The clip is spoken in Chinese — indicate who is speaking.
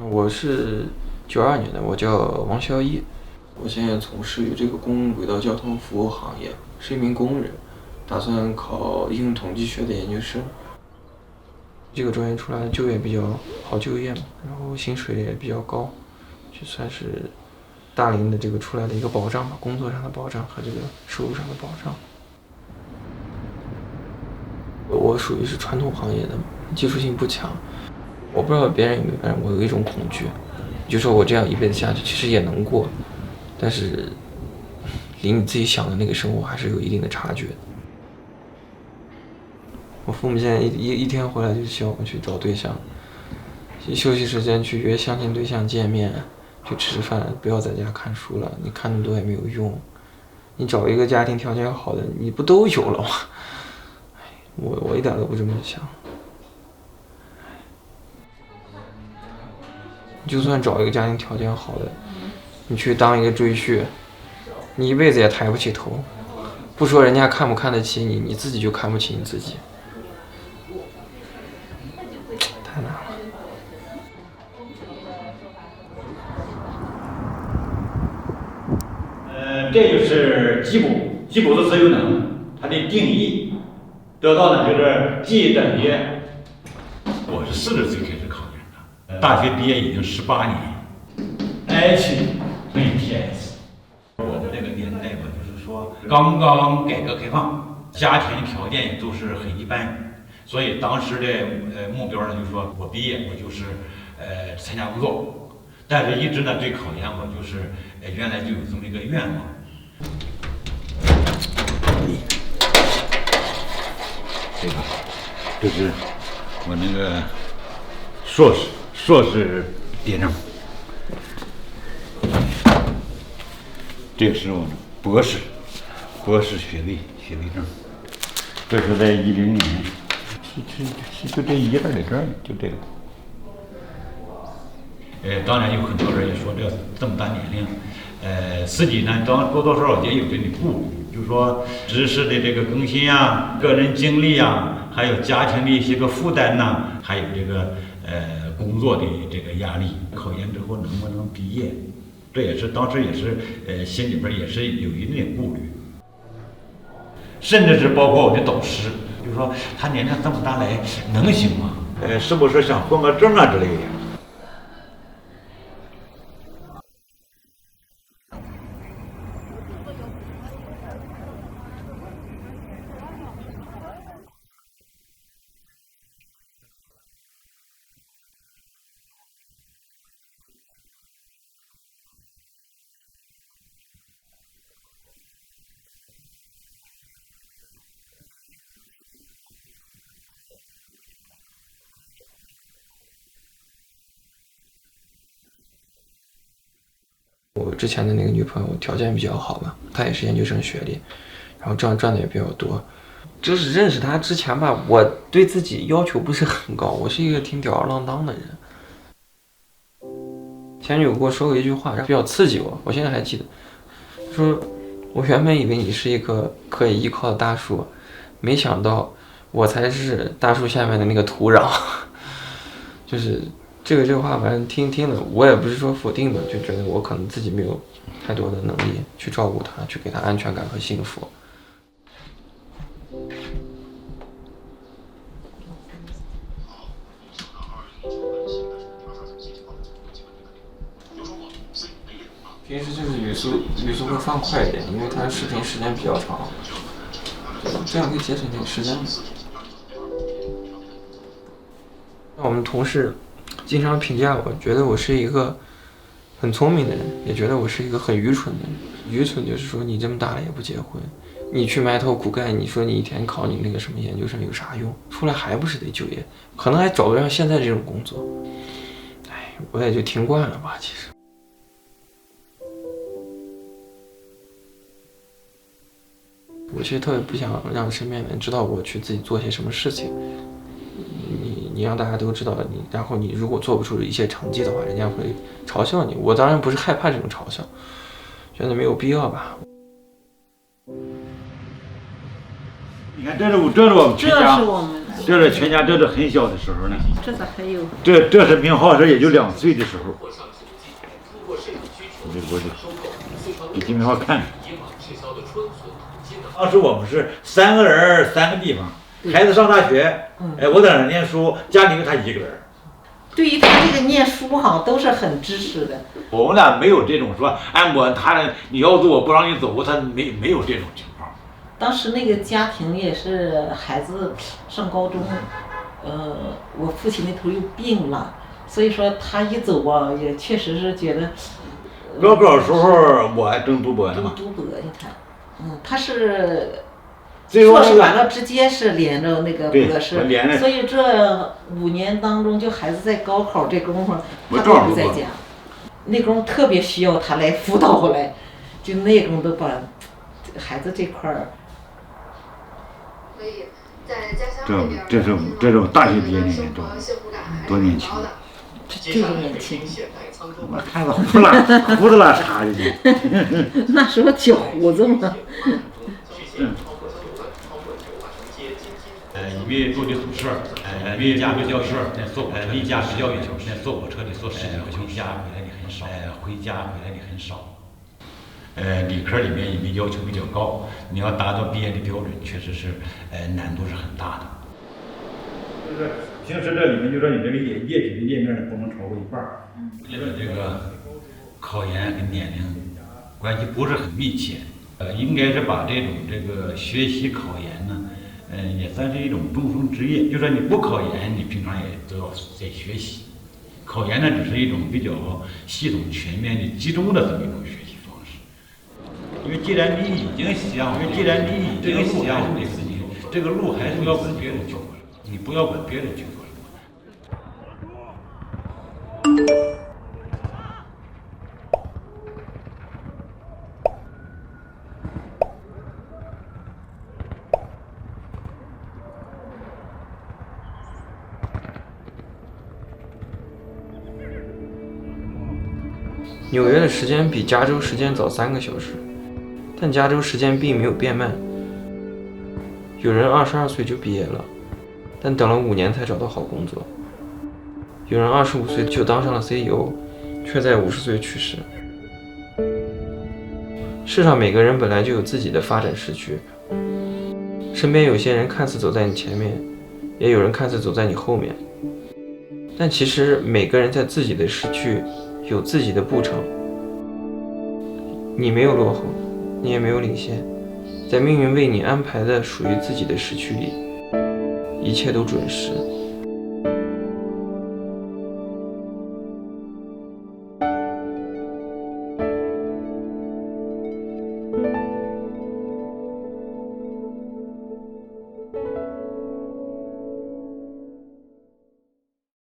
Speaker 1: 我是92年的，我叫王孝义，我现在从事于这个公共轨道交通服务行业，是一名工人，打算考应用统计学的研究生。这个专业出来就业比较好就业嘛，然后薪水也比较高，就算是大龄的这个出来的一个保障吧，工作上的保障和这个收入上的保障。我属于是传统行业的，技术性不强。我不知道别人有没有，反正我有一种恐惧，就说我这样一辈子下去，其实也能过，但是离你自己想的那个生活还是有一定的差距的。我父母现在一天回来就希望我去找对象，休息时间去约相亲对象见面，去吃饭，不要在家看书了，你看那么多也没有用。你找一个家庭条件好的，你不都有了吗？我一点都不这么想。就算找一个家庭条件好的，你去当一个赘婿，你一辈子也抬不起头。不说人家看不看得起你，你自己就看不起你自己，太难了。
Speaker 2: 这就是基补，基补的自由能，它的定义得到呢就是 G 等于，我是40岁开始考研的，大学毕业已经18年 ，H 乘以 PS。我的那个年代吧，就是说刚刚改革开放，家庭条件也都是很一般，所以当时的目标呢，就是说我毕业我就是参加工作，但是一直呢对考研我就是原来就有这么一个愿望。这是我那个硕士毕业证，这个是我的博士学位证，这是在10年，就这一页里这儿，就这个。当然有很多人也说这么大年龄，自己呢多多少少也有这种顾虑，就是说知识的这个更新啊，个人经历啊，还有家庭的一些个负担呐，还有这个工作的这个压力，考研之后能不能毕业，这也是当时也是心里边也是有一定顾虑，甚至是包括我的导师，就是说他年龄这么大来能行吗？是不是想混个证啊之类的？
Speaker 1: 我之前的那个女朋友条件比较好嘛，她也是研究生学历，然后赚的也比较多。就是认识她之前吧，我对自己要求不是很高，我是一个挺吊儿郎当的人。前女友跟我说过一句话，比较刺激我现在还记得，说我原本以为你是一棵可以依靠的大树，没想到我才是大树下面的那个土壤。就是这个话，反正听了，我也不是说否定的，就觉得我可能自己没有太多的能力去照顾他，去给他安全感和幸福。平时就是语速会放快一点，因为它视频时间比较长，这样可以节省点时间。我们同事经常评价我，觉得我是一个很聪明的人，也觉得我是一个很愚蠢的人。愚蠢就是说你这么大了也不结婚，你去埋头苦干，你说你一天考你那个什么研究生有啥用？出来还不是得就业，可能还找不上现在这种工作。哎，我也就听惯了吧，其实。我其实特别不想让身边的人知道我去自己做些什么事情。你让大家都知道你，然后你如果做不出一些成绩的话，人家会嘲笑你。我当然不是害怕这种嘲笑，觉得没有必要吧。
Speaker 2: 你看，这是我们全家，
Speaker 3: 这是我们，
Speaker 2: 这是全家，这是很小的时候呢。
Speaker 3: 这咋还有？
Speaker 2: 这是明浩，这也就2岁的时候。我给金明浩看。当时我们是3个人，3个地方，孩子上大学，我在那念书，家里就他一个人。
Speaker 3: 对于他这个念书哈，都是很支持的。
Speaker 2: 我们俩没有这种说，你要走我不让你走，他没有这种情况。
Speaker 3: 当时那个家庭也是孩子上高中，我父亲那头又病了，所以说他一走啊，也确实是觉得。
Speaker 2: 高考时候我还正读博呢嘛。
Speaker 3: 读博，你看，他是硕士完了直接是连着那个博士，所以这5年当中，就孩子在高考这功夫，他都不在家，那功夫特别需要他来辅导回来，就那功夫都把孩子这块儿。
Speaker 4: 所以在家乡那边，
Speaker 2: 这种大学毕业那年多年轻，
Speaker 3: 就是年轻。
Speaker 2: 我看着胡子拉碴的去。
Speaker 3: 那时候起胡子嘛。
Speaker 2: 因为住的宿舍，因为家没教育，离家没教育，坐火车的坐10个小时，家回来的很少，回家回来的很少。理科里面因为要求比较高，你要达到毕业的标准，确实是难度是很大的。就是平时这里面就说你这个液体的液面不能超过1半。因为这个考研跟年龄关系不是很密切，应该是把这个学习考研呢，也算是一种终生职业。就说你不考研，你平常也都要在学习。考研呢，只是一种比较系统、全面的、集中的这么一种学习方式。因为既然你已经想这个路还是要管别人去过，你不要管别人去过。
Speaker 1: 纽约的时间比加州时间早3个小时，但加州时间并没有变慢。有人22岁就毕业了，但等了5年才找到好工作；有人25岁就当上了 CEO， 却在50岁去世。世上每个人本来就有自己的发展时区，身边有些人看似走在你前面，也有人看似走在你后面，但其实每个人在自己的时区有自己的步程。你没有落后，你也没有领先，在命运为你安排的属于自己的时区里，一切都准时。